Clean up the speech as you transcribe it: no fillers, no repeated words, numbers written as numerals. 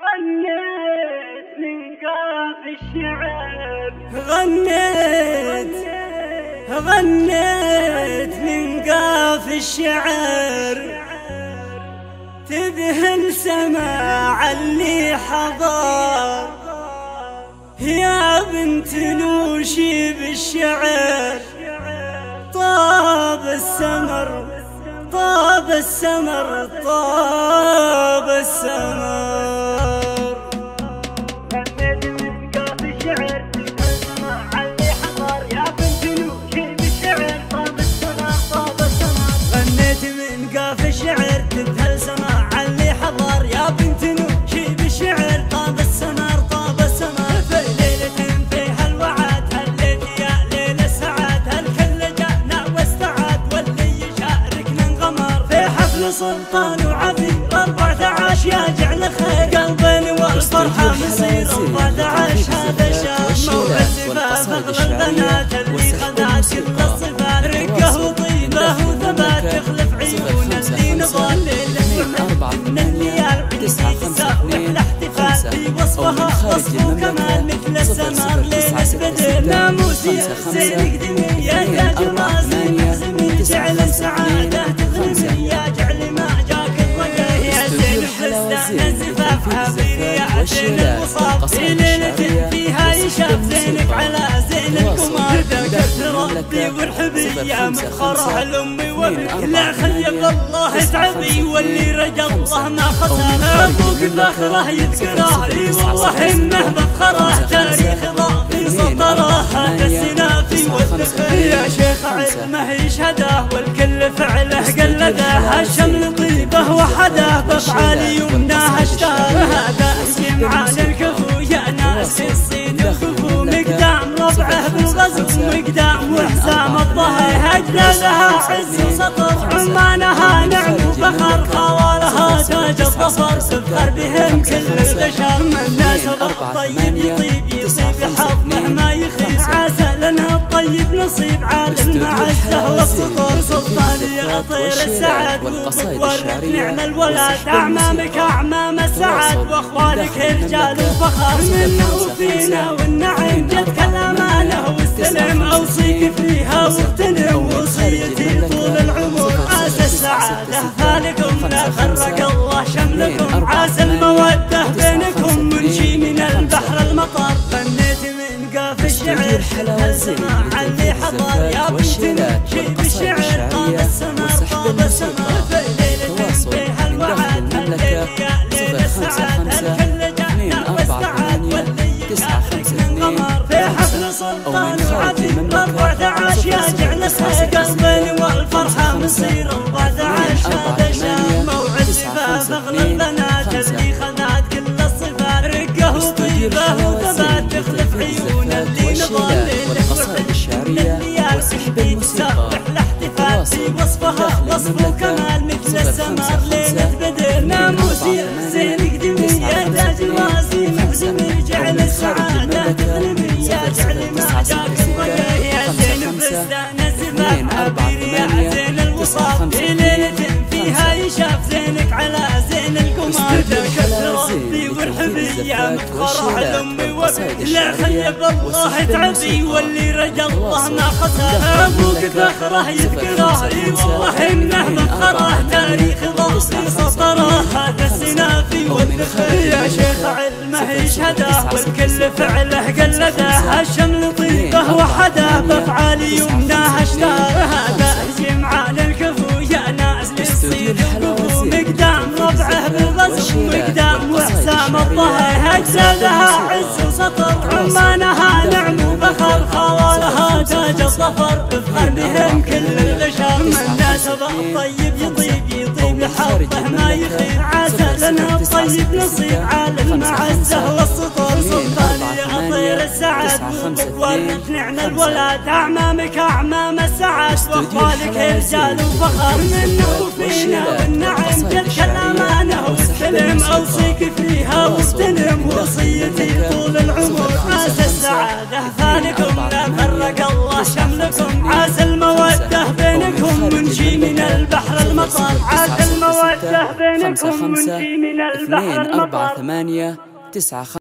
غنيت من قاف الشعر غنيت من قاف الشعر تذهل سماع اللي حضر يا بنت نوشي بالشعر طاب السمر طاب السمر طاب السمر غنيت من قاف الشعر سماع اللي حضر يا بنت نوشي بالشعر طاب السمر طاب السمر غنيت من قاف الشعر تذهل سماع اللي حضر يا بنت نوشي بالشعر طاب السمر طاب السمر في ليلة فيها الوعد هالليل يا ليل السعد هالكل جانا واستعد واللي يشاركنا انغمر في حفل سلطان وعفير 14 يا جعل خير قلبنا والفرحة مصير 14 هذا شهر موعد زفاف اغلى البنات اللي خذات كل الصفات رقه وطيبه وثبات تخلف عيون اللي نضال من الليال تسافر الاحتفال في وصفها وصف كمال مثل السماء ليلة بدر ناموسي زين قدمي يا تاج راسي محزمي جعل السعادة تغرمي يا جعل ما جاك الضيق يا زين الفستان الزفاف حبيبي يا زين الوصاف في ليلة فيها يشاف زينك على زين القمر ذكرت ربي وارحبي يا مفخرة الأمي وابنك لا خلي الله تعبي واللي رجى الله ما خسر أبوك فخره يذكره اي والله انه مفخره تاريخ ضافي سطره هذا السنافي والذخر يا شيخ علمه يشهده والكل فعله قلده الشمل طيبه وحده بافعال يمناه اشتار هذا جمعان الكفو يا ناس الصيد الكفو مقدام ربعه بالغزو مقدام وحسام الظهر اجلالها عز وسطر عمانها نعم وفخر خوالها تاج الظفر تفخر بهم كل البشر من ناسب الطيب يطيب حظه ما يخيب عسى لنا الطيب نصيب عالم مع الزهر والسطور سلطان يا طير السعد وبقوارك نعم الولد اعمامك اعمام السعد واخوالك رجال الفخر منا وفينا والنعيم جدك الامانه واستلم اوصيك فيها واغتنم وصيتي طول العمر عسى السعاده خالكم لا فرق الله شملكم عسى الموده بينكم منشي من البحر المطر غنيت من قاف الشعر السماع اللي حضر يا بنت نوشي بالشعر طاب السمر طاب السمر في ليلة فيها الوعد هالليل يا ليل السعد الكل جانا واستعد واللي يشارك انغمر في حفل سلطان وعفير 14 يا جعل خير قلبنا والفرحة مصير 14 هذا شهر موعد زفاف اغلى البنات اللي خذات كل الصفات رقه وطيبه وثبات تخلف عيون اللي نضال والقصائد الشعرية والسحب تسبح الاحتفال في وصفها وصف كمال مثل السماء ليلة بدر ناموسي زين قدمي يا تاج راسي محزمي جعل السعادة تغنمي يا جعل ما جاك الضيق يا زين فستان الزفاف حبيبي يا زين الوصاف في ليلة فيها يشاف زينك على زين القمر ذكرت ربي وارحبي يا مفخرة الأمي وابنك لا خلي بالله تعبي واللي رجى الله ما خسر أبوك فخره يذكره اي والله انه مفخره تاريخ ضافي سطره هذا السنافي والذخر يا شيخ علمه يشهده والكل فعله قلده الشمل طيبه وحده بافعال يمناه اشتار هذا جمعان الكفو يا ناس للصيد الكفو مقدام ربعه بالغزو مقدام وحسام الظهر اجسادها عز وسطر عمانها نعم وفخر خوالها تاج الظفر تفخر بهم كل البشر من ناسب الطيب يطيب لحظه ما يخيب عسى لنا الطيب نصيب عالم مع الزهر والسطور سلطان يا طير السعد وبقوارك نعم الولد اعمامك اعمام السعد واخوالك رجال وفخر منا وفينا والنعم جدك الامانه واستلم اوصيك فيها واغتنم وصيتي طول العمر عسى السعاده خالكم لا فرق الله شملكم عسى الموده بينكم منشي من البحر المطر عسى الموده بينكم 5 5 2 4 8 9 5.